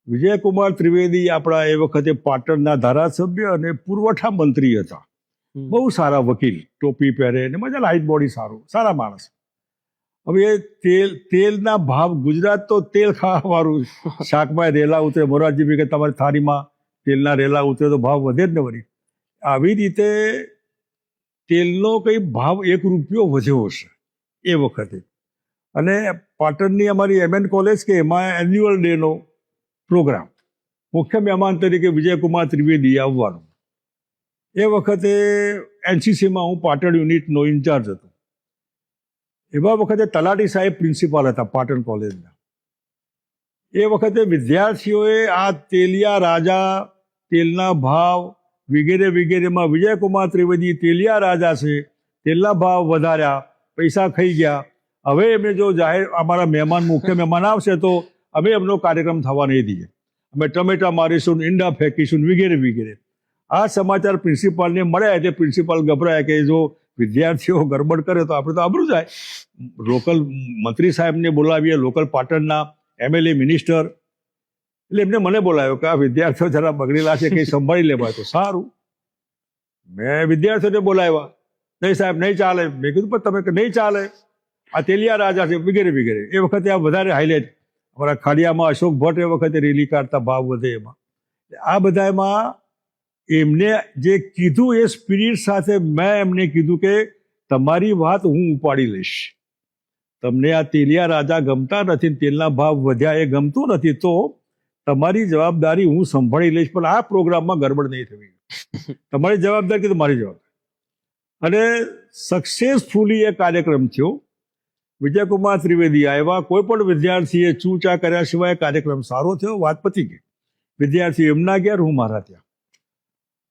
વિજયકુમાર ત્રિવેદી આપણા એ વખતે પાટણના ધારાસભ્ય અને પુરવઠા મંત્રી હતા. બહુ સારા વકીલ, ટોપી પહેરે ને મજા, લાઇટ બોડી, સારા માણસ. હવે તેલના ભાવ, ગુજરાત તો તેલ ખાવાવાળું, શાકમાં રેલા ઉતરે, મોરારજી ભાઈ કે તમારી થાળીમાં તેલના રેલા ઉતરે તો ભાવ વધે જ ને વળી. આવી રીતે તેલનો કંઈ ભાવ 1 રૂપિયો વધ્યો હશે એ વખતે. અને પાટણની અમારી MN કોલેજ કે એમાં એન્યુઅલ ડેનો પ્રોગ્રામ, મુખ્ય મહેમાન તરીકે વિજયકુમાર ત્રિવેદી આવવાનું. એ વખતે NCCમાં હું પાટણ યુનિટનો ઇન્ચાર્જ હતો. એવા વખતે તલાટી સાહેબ પ્રિન્સિપાલ હતા પાટણ કોલેજના. એ વખતે વિદ્યાર્થીઓએ આ તેલિયા રાજા, તેલના ભાવ વગેરે વગેરેમાં વિજયકુમાર ત્રિવેદી તેલિયા રાજા છે, તેલના ભાવ વધાર્યા, પૈસા ખાઈ ગયા, હવે એમને જો જાહેર અમારા મહેમાન, મુખ્ય મહેમાન આવશે તો અમે એમનો કાર્યક્રમ થવા નહીં દઈએ, અમે ટમેટા મારીશું, ઈંડા ફેંકીશું વગેરે વગેરે. આ સમાચાર પ્રિન્સિપાલને મળ્યા એટલે પ્રિન્સિપાલ ગભરાયા કે જો વિદ્યાર્થીઓ ગરબડ કરે તો આપણે તો આબરૂ જાય. લોકલ મંત્રી સાહેબને બોલાવીએ, લોકલ પાટણના MLA મિનિસ્ટર, એટલે એમને મને બોલાવ્યો કે આ વિદ્યાર્થીઓ જરા બગડેલા છે, કંઈ સંભાળી લેવાય તો સારું. મેં વિદ્યાર્થીઓને બોલાવ્યા, નહીં સાહેબ નહીં ચાલે. મેં કીધું પણ તમે નહીં ચાલે, આ તેલિયા રાજા છે વગેરે વગેરે. એ વખતે આ વધારે હાઇલાઇટ, અમારા ખાડિયામાં અશોક ભટ્ટ એ વખતે રેલી કાઢતા, ભાવ વધે એમાં. આ બધામાં એમને જે કીધું એ સ્પિરિટ સાથે મેં એમને કીધું કે તમારી વાત હું ઉપાડી લઈશ. તમને આ તેલિયા રાજા ગમતા નથી, તેલના ભાવ વધ્યા એ ગમતું નથી, તો તમારી જવાબદારી હું સંભાળી લઈશ, પણ આ પ્રોગ્રામમાં ગડબડ નહીં થવી. તમારી જવાબદારી કે તમારી જવાબદારી. અને સક્સેસફુલી એ કાર્યક્રમ થયો. વિજયકુમાર ત્રિવેદી આવ્યા, કોઈ પણ વિદ્યાર્થીએ ચૂચા કર્યા સિવાય કાર્યક્રમ સારો થયો, વાત પતી ગઈ. વિદ્યાર્થી એમના ગયા, હું મારા ત્યાં.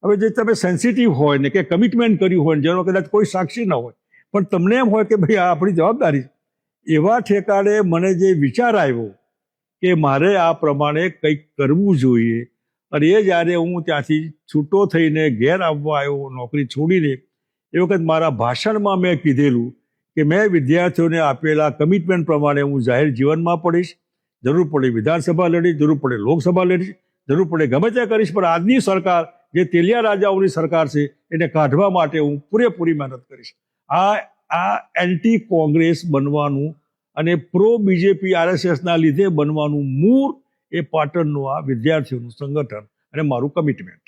હવે જે તમે સેન્સિટિવ હોય ને કે કમિટમેન્ટ કર્યું હોય, જેનો કદાચ કોઈ સાક્ષી ન હોય, પણ તમને એમ હોય કે ભાઈ આ આપણી જવાબદારી, એવા ઠેકાણે મને જે વિચાર આવ્યો કે મારે આ પ્રમાણે કંઈક કરવું જોઈએ. અને એ જ્યારે હું ત્યાંથી છૂટો થઈને ઘેર આવવા આવ્યો, નોકરી છોડીને, એ વખત મારા ભાષણમાં મેં કીધેલું કે મેં વિદ્યાર્થીઓને આપેલા કમિટમેન્ટ પ્રમાણે હું જાહેર જીવનમાં પડીશ, જરૂર પડે વિધાનસભા લડીશ, જરૂર પડે લોકસભા લડીશ, જરૂર પડે ગમે ત્યાં કરીશ, પણ આજની સરકાર જે તેલિયા રાજાઓની સરકાર છે એને કાઢવા માટે હું પૂરેપૂરી મહેનત કરીશ. આ એન્ટી કોંગ્રેસ બનવાનું અને પ્રો BJP RSSના લીધે બનવાનું મૂળ એ પાટણનું આ વિદ્યાર્થીઓનું સંગઠન અને મારું કમિટમેન્ટ.